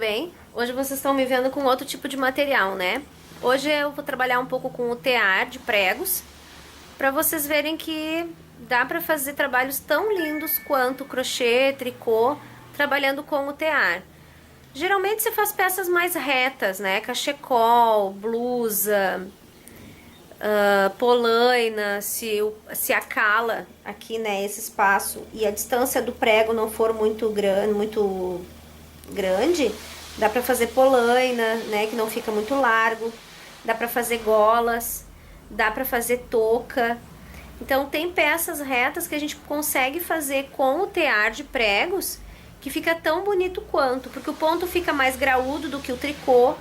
Bem, hoje vocês estão me vendo com outro tipo de material, né? Hoje eu vou trabalhar um pouco com o tear de pregos, para vocês verem que dá para fazer trabalhos tão lindos quanto crochê, tricô, trabalhando com o tear. Geralmente você faz peças mais retas, né? Cachecol, blusa, polaina, se a cala aqui, né, esse espaço e a distância do prego não for muito grande, dá pra fazer polaina, né, que não fica muito largo, dá pra fazer golas, dá pra fazer touca. Então tem peças retas que a gente consegue fazer com o tear de pregos que fica tão bonito quanto, porque o ponto fica mais graúdo do que o tricô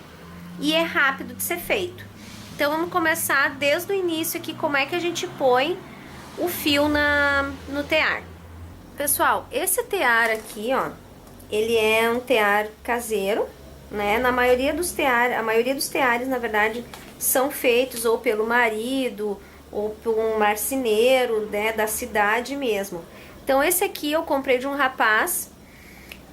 e é rápido de ser feito. Então vamos começar desde o início aqui, como é que a gente põe o fio no tear. Pessoal, esse tear aqui, ó, ele é um tear caseiro, né? A maioria dos teares, na verdade, são feitos ou pelo marido ou por um marceneiro, né, da cidade mesmo. Então esse aqui eu comprei de um rapaz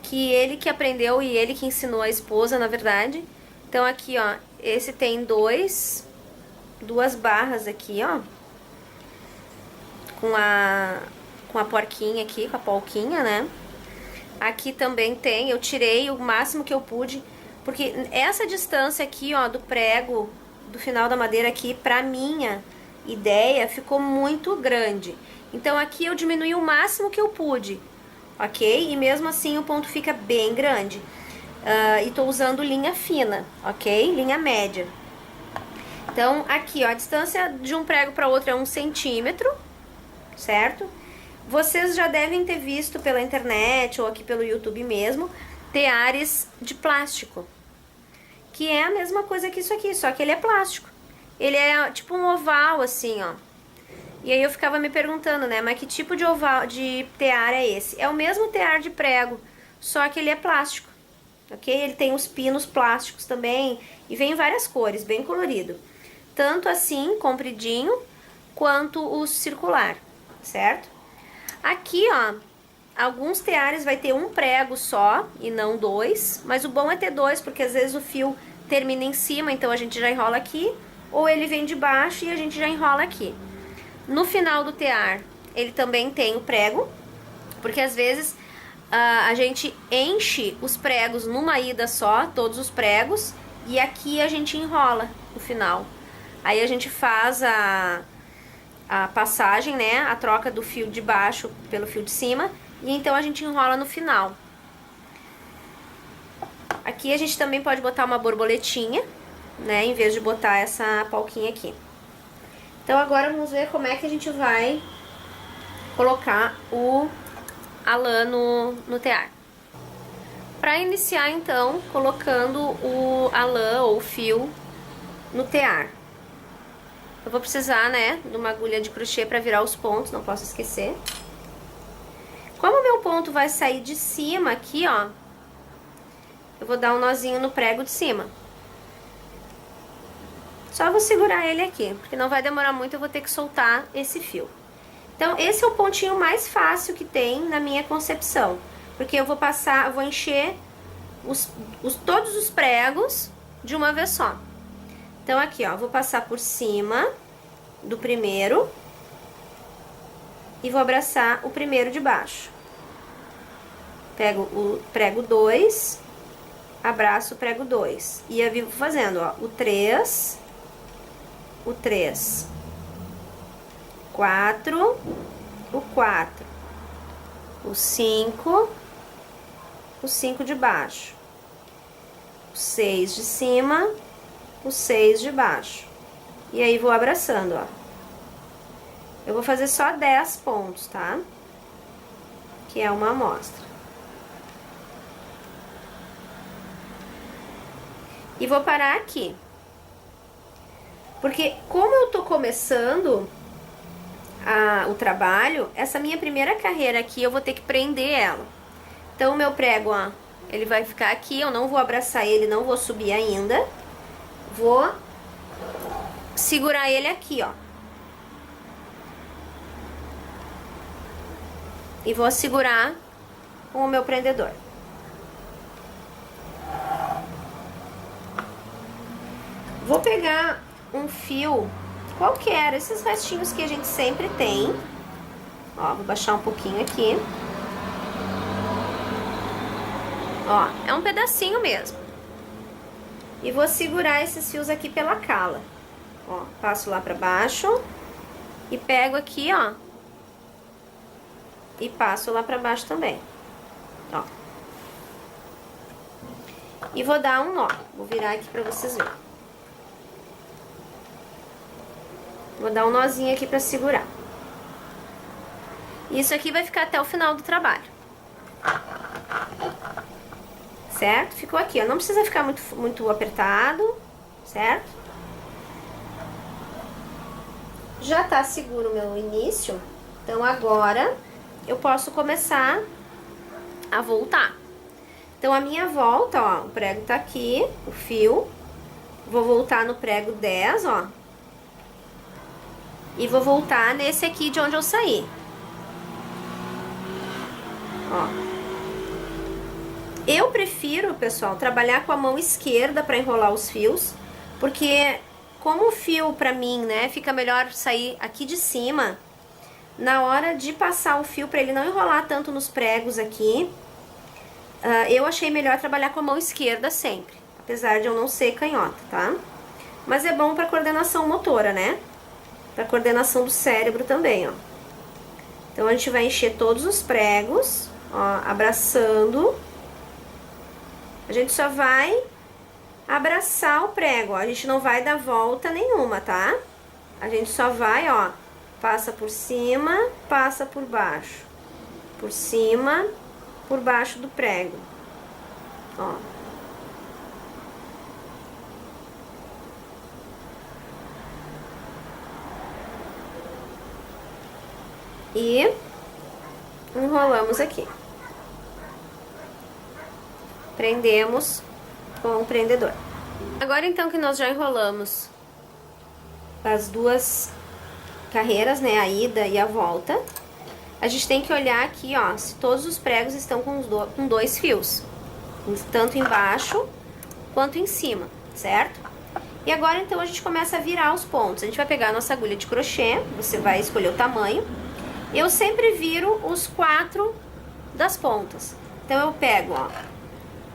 que ele que aprendeu e ele que ensinou a esposa, na verdade. Então aqui, ó, esse tem duas barras aqui, ó, com a porquinha aqui, com a polquinha, né? Aqui também tem, eu tirei o máximo que eu pude, porque essa distância aqui, ó, do prego, do final da madeira aqui, pra minha ideia, ficou muito grande. Então aqui eu diminui o máximo que eu pude, ok? E mesmo assim o ponto fica bem grande. E tô usando linha fina, ok? Linha média. Então aqui, ó, a distância de um prego para outro é 1 centímetro, certo? Vocês já devem ter visto pela internet ou aqui pelo YouTube mesmo, teares de plástico, que é a mesma coisa que isso aqui, só que ele é plástico. Ele é tipo um oval assim, ó. E aí eu ficava me perguntando, né, mas que tipo de oval, de tear é esse? É o mesmo tear de prego, só que ele é plástico, ok? Ele tem os pinos plásticos também e vem em várias cores, bem colorido. Tanto assim, compridinho, quanto o circular, certo? Aqui, ó, alguns teares vai ter um prego só e não dois, mas o bom é ter dois, porque às vezes o fio termina em cima, então a gente já enrola aqui, ou ele vem de baixo e a gente já enrola aqui. No final do tear, ele também tem o prego, porque às vezes a gente enche os pregos numa ida só, todos os pregos, e aqui a gente enrola no final. Aí a gente faz a passagem, né, a troca do fio de baixo pelo fio de cima, e então a gente enrola no final. Aqui a gente também pode botar uma borboletinha, né, em vez de botar essa polquinha aqui. Então agora vamos ver como é que a gente vai colocar a lã no tear. Para iniciar então, colocando a lã ou o fio no tear. Eu vou precisar, né, de uma agulha de crochê para virar os pontos, não posso esquecer. Como o meu ponto vai sair de cima aqui, ó, eu vou dar um nozinho no prego de cima. Só vou segurar ele aqui, porque não vai demorar muito, eu vou ter que soltar esse fio. Então, esse é o pontinho mais fácil que tem na minha concepção, porque eu vou encher todos os pregos de uma vez só. Então, aqui, ó, vou passar por cima do primeiro e vou abraçar o primeiro de baixo. Pego o prego 2, abraço o prego 2. E eu vivo fazendo, ó, o 3, 4, o 4, o 5, o 5 de baixo, o 6 de cima, o 6 de baixo. E aí vou abraçando, ó. Eu vou fazer só 10 pontos, tá? Que é uma amostra. E vou parar aqui. Porque como eu tô começando o trabalho, essa minha primeira carreira aqui, eu vou ter que prender ela. Então, o meu prego, ó, ele vai ficar aqui, eu não vou abraçar ele, não vou subir ainda. Vou segurar ele aqui, ó. E vou segurar com o meu prendedor. Vou pegar um fio qualquer, esses restinhos que a gente sempre tem. Ó, vou baixar um pouquinho aqui. Ó, é um pedacinho mesmo. E vou segurar esses fios aqui pela cala. Ó, passo lá pra baixo. E pego aqui, ó. E passo lá pra baixo também. Ó. E vou dar um nó. Vou virar aqui pra vocês verem. Vou dar um nozinho aqui pra segurar. Isso aqui vai ficar até o final do trabalho. Certo? Ficou aqui, ó. Não precisa ficar muito apertado, certo? Já tá seguro o meu início. Então, agora, eu posso começar a voltar. Então, a minha volta, ó, o prego tá aqui, o fio. Vou voltar no prego 10, ó. E vou voltar nesse aqui de onde eu saí. Ó. Eu prefiro, pessoal, trabalhar com a mão esquerda para enrolar os fios, porque como o fio pra mim, né, fica melhor sair aqui de cima, na hora de passar o fio para ele não enrolar tanto nos pregos aqui, eu achei melhor trabalhar com a mão esquerda sempre, apesar de eu não ser canhota, tá? Mas é bom para coordenação motora, né? Para coordenação do cérebro também, ó. Então a gente vai encher todos os pregos, ó, abraçando. A gente só vai abraçar o prego, ó. A gente não vai dar volta nenhuma, tá? A gente só vai, ó, passa por cima, passa por baixo. Por cima, por baixo do prego. Ó. E enrolamos aqui. Prendemos com o prendedor. Agora, então, que nós já enrolamos as duas carreiras, né, a ida e a volta, a gente tem que olhar aqui, ó, se todos os pregos estão com dois fios, tanto embaixo quanto em cima, certo? E agora, então, a gente começa a virar os pontos. A gente vai pegar a nossa agulha de crochê, você vai escolher o tamanho. Eu sempre viro os 4 das pontas. Então, eu pego, ó,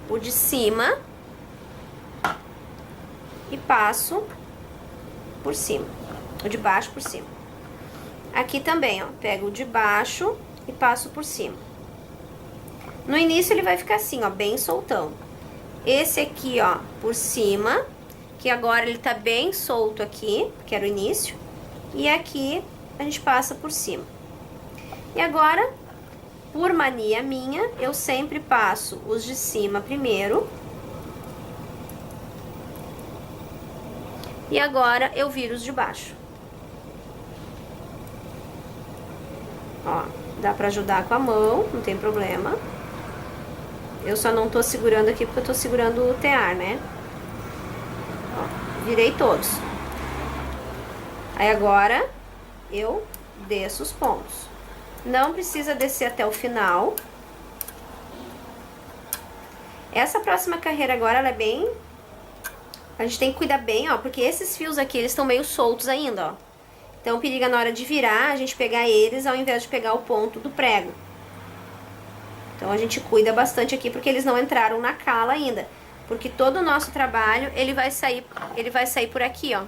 o de cima e passo por cima, o de baixo por cima. Aqui também, ó, pego o de baixo e passo por cima. No início ele vai ficar assim, ó, bem soltão. Esse aqui, ó, por cima, que agora ele tá bem solto aqui, que era o início. E aqui a gente passa por cima. E agora, por mania minha, eu sempre passo os de cima primeiro. E agora eu viro os de baixo. Ó, dá pra ajudar com a mão, não tem problema. Eu só não tô segurando aqui porque eu tô segurando o tear, né? Ó, virei todos. Aí agora eu desço os pontos. Não precisa descer até o final. Essa próxima carreira agora, ela é bem... A gente tem que cuidar bem, ó, porque esses fios aqui, eles estão meio soltos ainda, ó. Então, periga na hora de virar, a gente pegar eles ao invés de pegar o ponto do prego. Então, a gente cuida bastante aqui porque eles não entraram na cala ainda. Porque todo o nosso trabalho, ele vai sair por aqui, ó.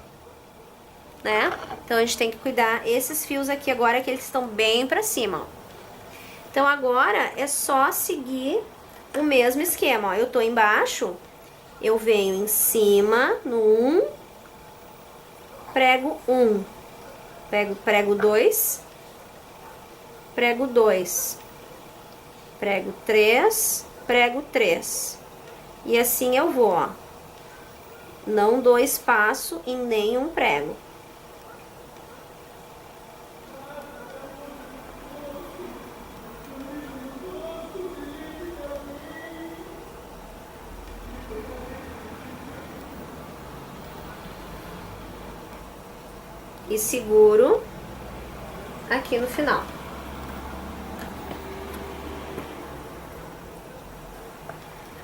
Né? Então, a gente tem que cuidar esses fios aqui agora que eles estão bem pra cima, ó. Então, agora é só seguir o mesmo esquema, ó. Eu tô embaixo, eu venho em cima, no 1, prego 1, pego prego 2, prego 2, prego 3, prego 3. E assim eu vou, ó. Não dou espaço em nenhum prego. E seguro aqui no final.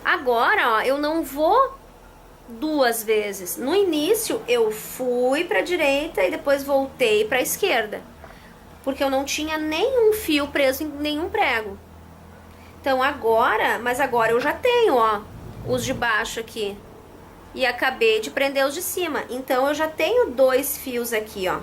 Agora, ó, eu não vou 2 vezes. No início eu fui para a direita e depois voltei para a esquerda, porque eu não tinha nenhum fio preso em nenhum prego. Então agora, mas agora eu já tenho, ó, os de baixo aqui. E acabei de prender os de cima. Então eu já tenho 2 fios aqui, ó.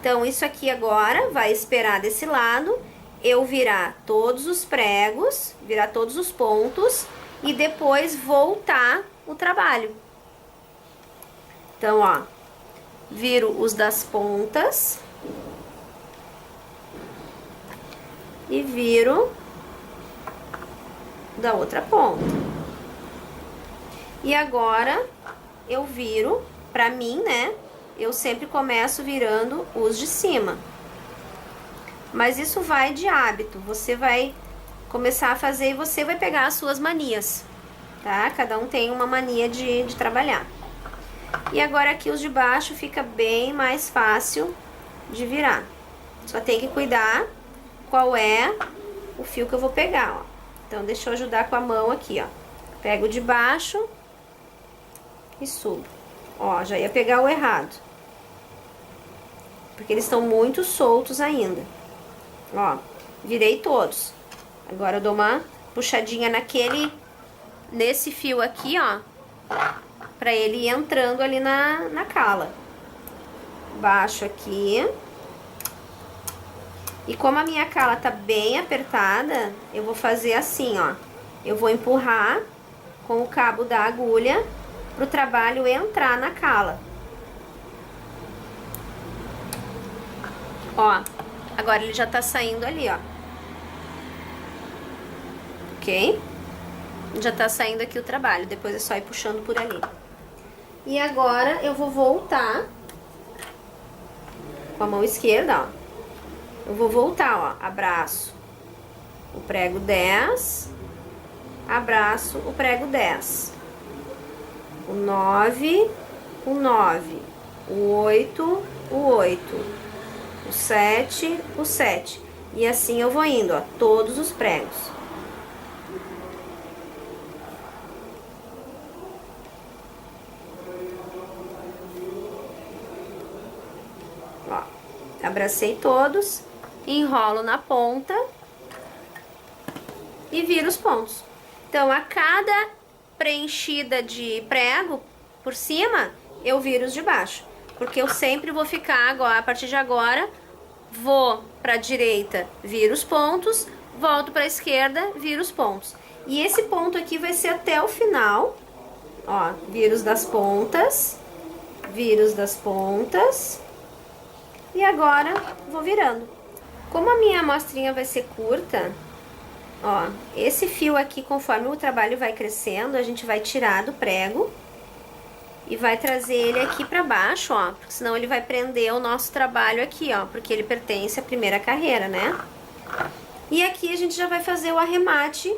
Então isso aqui agora vai esperar desse lado eu virar todos os pregos, virar todos os pontos e depois voltar o trabalho. Então, ó, viro os das pontas e viro da outra ponta. E agora eu viro, pra mim, né? Eu sempre começo virando os de cima. Mas isso vai de hábito, você vai começar a fazer e você vai pegar as suas manias, tá? Cada um tem uma mania de trabalhar. E agora aqui os de baixo fica bem mais fácil de virar. Só tem que cuidar qual é o fio que eu vou pegar, ó. Então deixa eu ajudar com a mão aqui, ó. Pego de baixo e subo. Ó, já ia pegar o errado, porque eles estão muito soltos ainda. Ó, virei todos. Agora eu dou uma puxadinha nesse fio aqui, ó, pra ele ir entrando ali na cala. Baixo aqui. E como a minha cala tá bem apertada, eu vou fazer assim, ó. Eu vou empurrar com o cabo da agulha pro trabalho entrar na cala. Ó, agora ele já tá saindo ali, ó. Ok? Já tá saindo aqui o trabalho, depois é só ir puxando por ali. E agora eu vou voltar com a mão esquerda, ó. Eu vou voltar, ó, abraço o prego 10, abraço o prego 10, o 9, o 9, o 8, o 8, o 7, o 7. E assim eu vou indo, ó, todos os pregos. Ó, abracei todos, enrolo na ponta e viro os pontos. Então, a cada preenchida de prego por cima, eu viro os de baixo. Porque eu sempre vou ficar agora, a partir de agora, vou pra direita, viro os pontos, volto pra esquerda, viro os pontos. E esse ponto aqui vai ser até o final. Ó, viro os das pontas, viro os das pontas. E agora, vou virando. Como a minha amostrinha vai ser curta, ó, esse fio aqui, conforme o trabalho vai crescendo, a gente vai tirar do prego e vai trazer ele aqui pra baixo, ó, porque senão ele vai prender o nosso trabalho aqui, ó, porque ele pertence à primeira carreira, né? E aqui a gente já vai fazer o arremate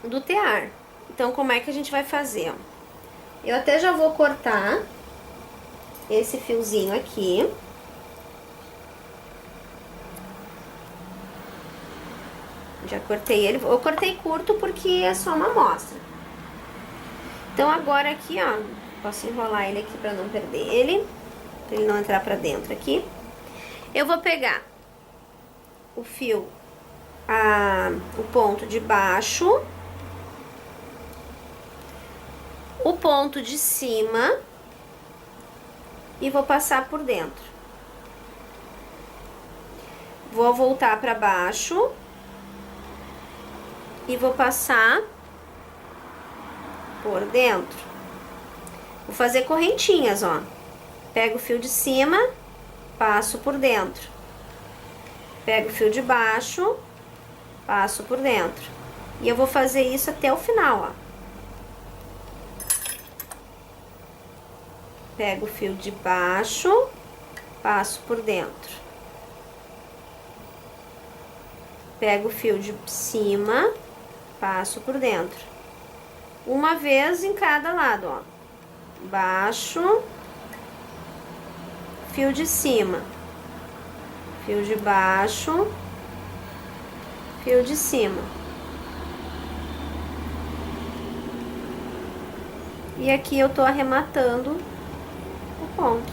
do tear. Então, como é que a gente vai fazer, ó? Eu até já vou cortar esse fiozinho aqui. Já cortei ele, eu cortei curto porque é só uma amostra. Então agora aqui, ó, posso enrolar ele aqui pra não perder ele, pra ele não entrar pra dentro aqui. Eu vou pegar o fio, o ponto de baixo, o ponto de cima e vou passar por dentro. Vou voltar pra baixo e vou passar por dentro. Vou fazer correntinhas, ó. Pego o fio de cima, passo por dentro. Pego o fio de baixo, passo por dentro. E eu vou fazer isso até o final, ó. Pego o fio de baixo, passo por dentro. Pego o fio de cima, passo por dentro. Uma vez em cada lado, ó. Baixo, fio de cima, fio de baixo, fio de cima. E aqui eu tô arrematando o ponto.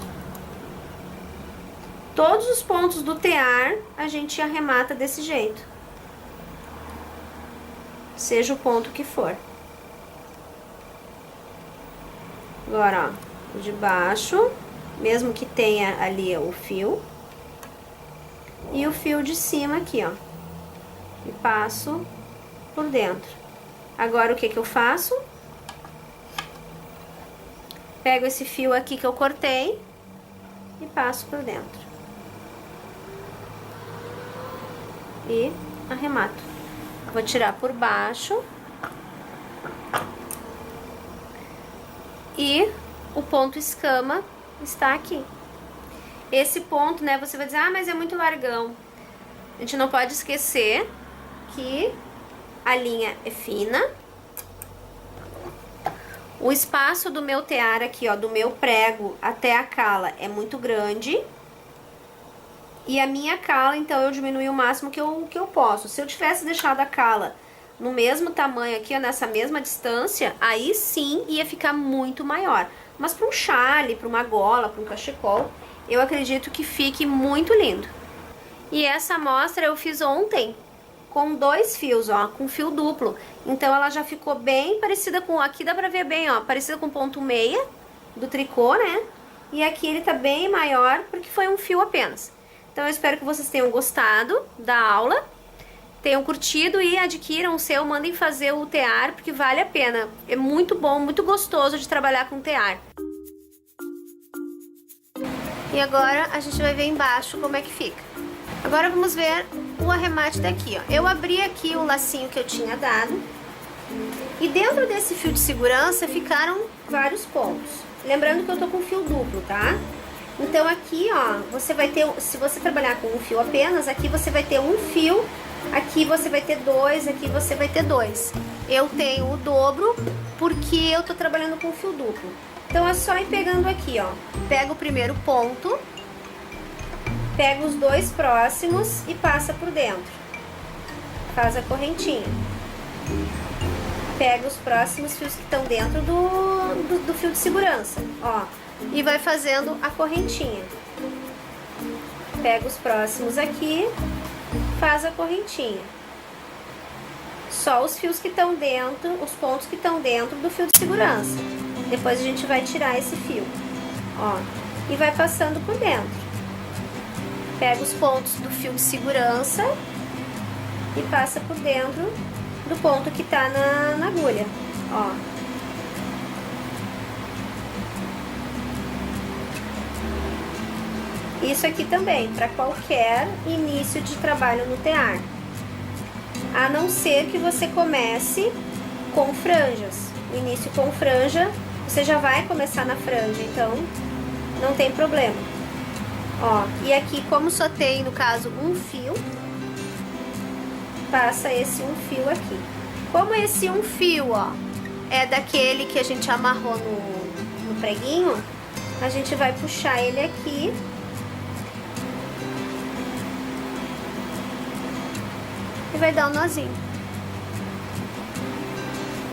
Todos os pontos do tear a gente arremata desse jeito. Seja o ponto que for. Agora, ó, o de baixo, mesmo que tenha ali o fio. E o fio de cima aqui, ó. E passo por dentro. Agora, o que que eu faço? Pego esse fio aqui que eu cortei e passo por dentro. E arremato. Vou tirar por baixo. E o ponto escama está aqui. Esse ponto, né, você vai dizer, ah, mas é muito largão. A gente não pode esquecer que a linha é fina. O espaço do meu tear aqui, ó, do meu prego até a cala é muito grande. E a minha cala, então, eu diminui o máximo que eu posso. Se eu tivesse deixado a cala no mesmo tamanho aqui, ó, nessa mesma distância, aí sim ia ficar muito maior. Mas para um chale, para uma gola, para um cachecol, eu acredito que fique muito lindo. E essa amostra eu fiz ontem com 2 fios, ó, com fio duplo. Então ela já ficou bem parecida com, aqui dá pra ver bem, ó, parecida com ponto meia do tricô, né? E aqui ele tá bem maior porque foi um fio apenas. Então eu espero que vocês tenham gostado da aula, tenham curtido e adquiram o seu, mandem fazer o tear, porque vale a pena. É muito bom, muito gostoso de trabalhar com tear. E agora a gente vai ver embaixo como é que fica. Agora vamos ver o arremate daqui, ó. Eu abri aqui o lacinho que eu tinha dado. E dentro desse fio de segurança ficaram vários pontos. Lembrando que eu tô com fio duplo, tá? Então aqui, ó, você vai ter, se você trabalhar com um fio apenas, aqui você vai ter um fio, aqui você vai ter 2, aqui você vai ter 2. Eu tenho o dobro porque eu tô trabalhando com fio duplo. Então é só ir pegando aqui, ó. Pega o primeiro ponto, pega os 2 próximos e passa por dentro. Faz a correntinha. Pega os próximos fios que estão dentro do fio de segurança, ó. E vai fazendo a correntinha. Pega os próximos aqui, faz a correntinha. Só os fios que estão dentro, os pontos que estão dentro do fio de segurança. Depois a gente vai tirar esse fio, ó. E vai passando por dentro. Pega os pontos do fio de segurança e passa por dentro do ponto que tá na agulha, ó. Isso aqui também, para qualquer início de trabalho no tear. A não ser que você comece com franjas. O início com franja, você já vai começar na franja, então não tem problema. Ó, e aqui, como só tem, no caso, um fio, passa esse um fio aqui. Como esse um fio, ó, é daquele que a gente amarrou no preguinho, a gente vai puxar ele aqui. E vai dar um nozinho.